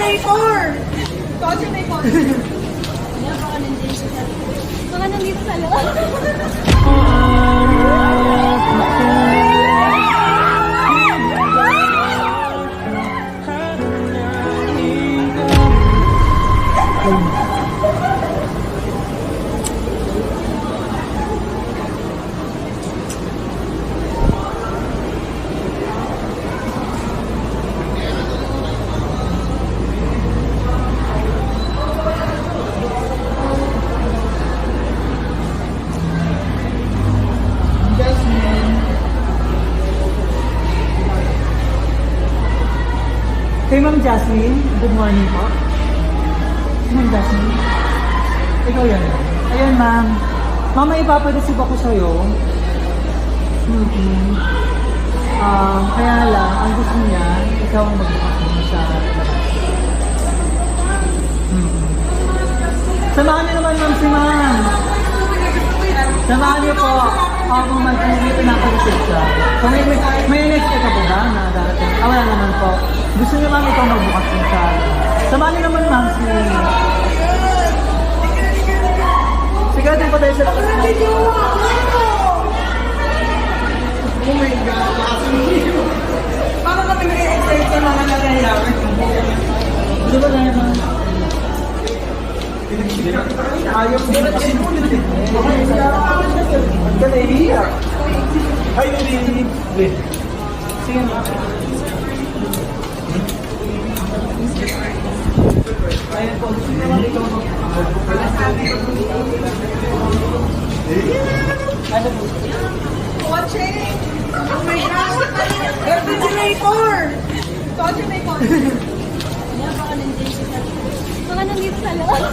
Maker! Kotse Maker! Mga nandito sa loob. Kay Ma'am Jasmine, good morning po. Ma'am Jasmine, ikaw yan. Ayun ma'am, mama ipapadasip ako sa'yo. Kaya lang, ang gusto niya, ikaw ang magbukas mo sa labas. Samahan niyo naman ma'am si ma'am. Samahan niyo po. Ako man kung may pinapadasip siya. Kung may next ka po ba na darating? Wala naman po. Gusto niyo ma'am ikaw magbukas mo sa samahan niyo naman ma'am si sige din pa tayo sa labas. Oh my God! Parang kami nag-excited sa mga nangyayari. Di ba tayo ma'am? Ayaw mo na kasi mo nila. Ang ka nahihiya. Ay, hindi. Sige ma'am. Ayan po, gusto niyo naman ikaw ano po? Kotse! Oh my gosh! Kotse Maker! Kotse Maker! Mga nandito sa loob.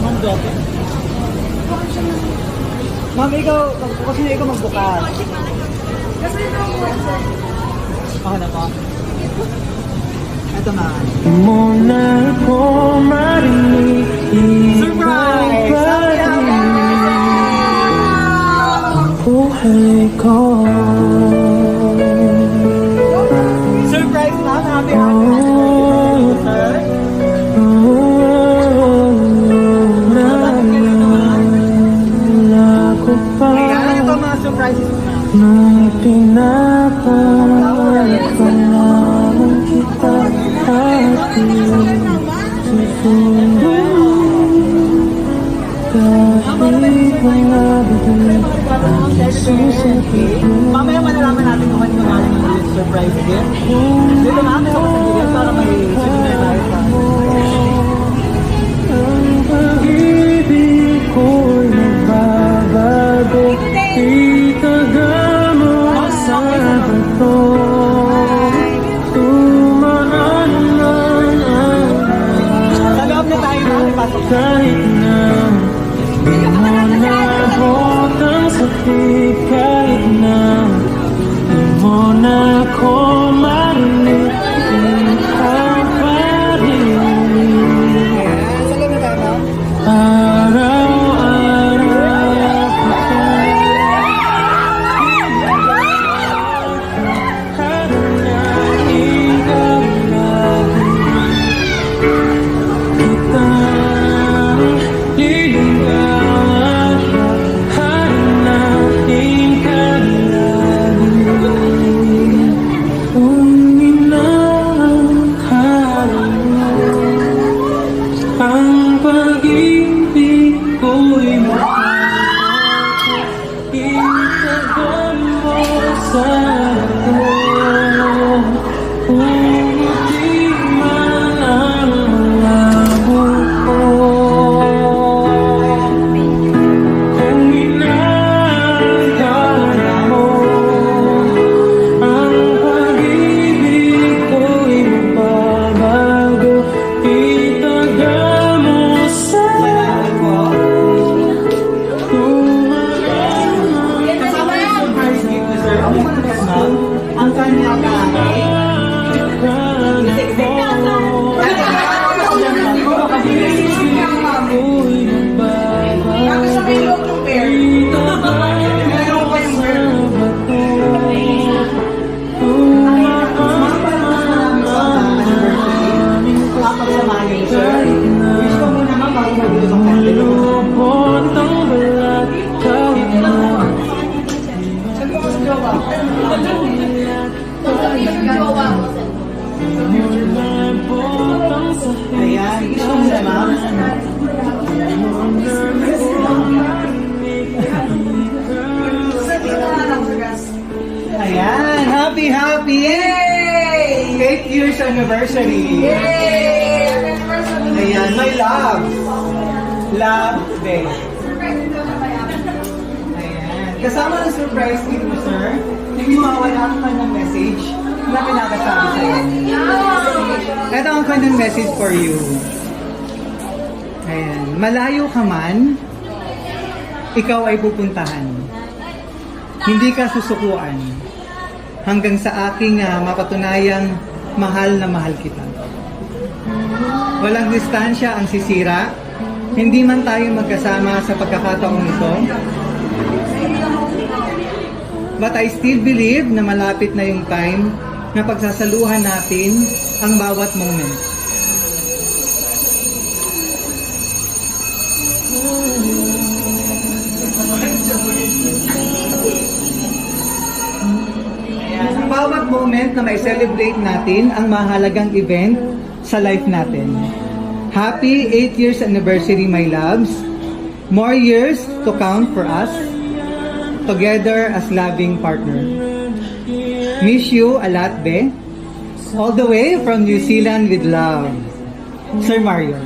Ma'am Dope. Ma'am, ikaw, kasi na ikaw magbukas. Kasi ito ang kotse. Ako na po. Ito ma'am. Muna ko marinig. Surprise! Buhay ko. Surprise ma'am! Happy birthday, sir! Kaya ito mga surprises na. Nung pinapalad ko naman kita at susunod kahit mga bigay ang susapit mo. Mamaya malalaman natin kung ano yung ating surprise gift. Dito ma'am, ito kasagilid para may surprise tayo sa Ang pag-ibig ko'y nagbabago. Itagamo sa bato. Tumaan man ang sa loob na tayo ma'am, ipasok na. kahit na di mo nabot ang sakit. Kahit na di mo na ako marinig. anniversary. Ayan, my love. Love day. Ayan. Kasama ng surprise gift mo, sir. Hindi mawala ang kanyang message na pinakasabi sa'yo. Ito ang kanyang message for you. Ayan. Malayo ka man, ikaw ay pupuntahan. Hindi ka susukuan. Hanggang sa aking mapatunayang mahal na mahal kita. Walang distansya ang sisira. Hindi man tayo magkasama sa pagkakataong ito. But I still believe na malapit na yung time na pagsasaluhan natin ang bawat moment. Ayan, ang bawat moment na may celebrate natin ang mahalagang event sa life natin. Happy 8 years anniversary, my loves. More years to count for us. Together as loving partner. Miss you a lot, be. All the way from New Zealand with love. Sir Mario.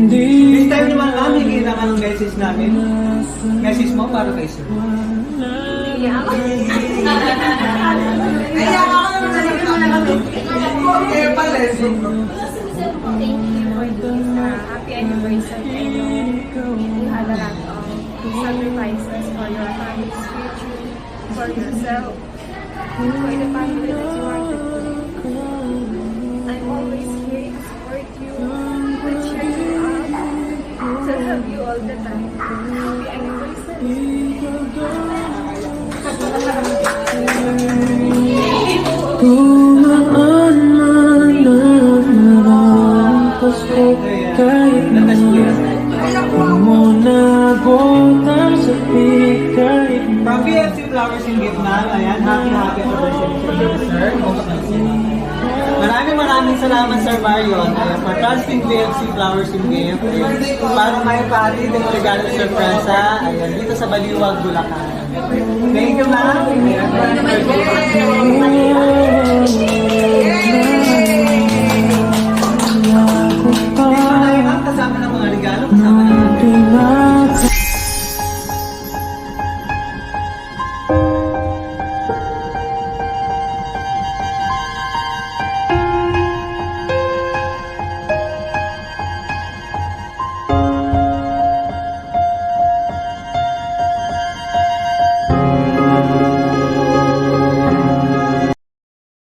This time naman namin, kita ka ng message namin. Message mo para kay Sir. Okay, pala. Thank you for this happy anniversary. I know you had a lot of sacrifices for your family's future, for yourself, for the family that you wanted to. I'm always here to support you, to cheer you up, to love you all the time. Happy anniversary. Tumaan man ang Pasko kahit naman mo nabot ang sakit kahit From BFC Flowers in Vietnam, ayan, happy anniversary sir. Maraming salamat Sir Marion for trusting BFC Flowers in Gift para may pati ng regalo Sir Franza ayan, dito sa Baliwag, Bulacan. Thank you, ma'am.